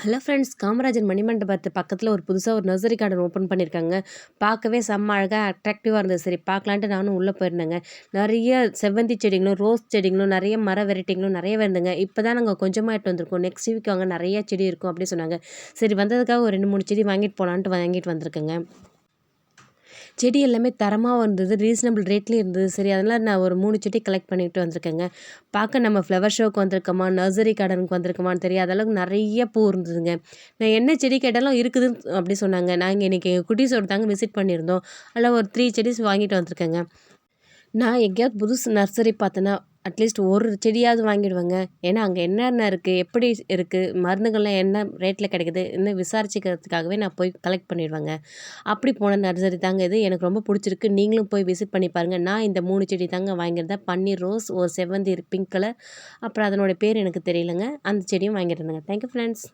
Hello friends, Kamarajar மணிமண்டபத்து பக்கத்தில் ஒரு புதுசாக ஒரு நர்சரி கார்டன் ஓப்பன் பண்ணியிருக்காங்க. பார்க்கவே செம்ம அழகாக அட்ராக்டிவாக இருந்தது. சரி பார்க்கலான்ட்டு நானும் உள்ளே போயிருந்தேங்க. நிறைய செவ்வந்தி செடிங்களும் ரோஸ் செடிங்களும் நிறைய மர வெரைட்டிங்களும் நிறைய இருந்துங்க. இப்போ தான் நாங்கள் கொஞ்சமாக எடுத்து வந்திருக்கோம். நெக்ஸ்ட் வீக் வாங்க நிறைய செடி இருக்கும் அப்படின்னு சொன்னாங்க. சரி வந்ததுக்காக ஒரு 2-3 செடி வாங்கிட்டு போகலான்ட்டு வாங்கிட்டு வந்திருக்கேங்க. செடி எல்லாமே தரமாகவும் இருந்தது, ரீசனபிள் ரேட்லேயும் இருந்தது. சரி அதனால் நான் ஒரு 3 செடி கலெக்ட் பண்ணிட்டு வந்திருக்கேங்க. பார்க்க நம்ம ஃப்ளவர் ஷோக்கு வந்திருக்கோமா, நர்சரி கார்டனுக்கு வந்திருக்கோமான்னு தெரியாத அளவுக்கு நிறைய பூ இருந்ததுங்க. நான் என்ன செடி கேட்டாலும் இருக்குதுன்னு அப்படி சொன்னாங்க. நாங்கள் இன்றைக்கி எங்கள் குட்டீஸோட தாங்க விசிட் பண்ணியிருந்தோம். அதில் ஒரு 3 செடிஸ் வாங்கிட்டு வந்திருக்கேங்க. நான் எங்கேயாவது புதுசு நர்சரி பார்த்தேன்னா அட்லீஸ்ட் ஒரு செடியாவது வாங்கிடுவேங்க. ஏன்னா அங்கே என்னென்ன இருக்குது, எப்படி இருக்குது, மருந்துகள்லாம் என்ன ரேட்டில் கிடைக்குது இன்னும் விசாரிச்சுக்கிறதுக்காகவே நான் போய் கலெக்ட் பண்ணிடுவேங்க. அப்படி போன நர்சரி தாங்க இது. எனக்கு ரொம்ப பிடிச்சிருக்கு. நீங்களும் போய் விசிட் பண்ணி பாருங்கள். நான் இந்த 3 செடி தாங்க வாங்கியிருந்தேன். பன்னீர் ரோஸ், ஒரு செவ்வந்தி பிங்க் கலர், அப்புறம் அதனோட பேர் எனக்கு தெரியலங்க. அந்த செடியும் வாங்கியிருந்தேங்க. Thank you friends.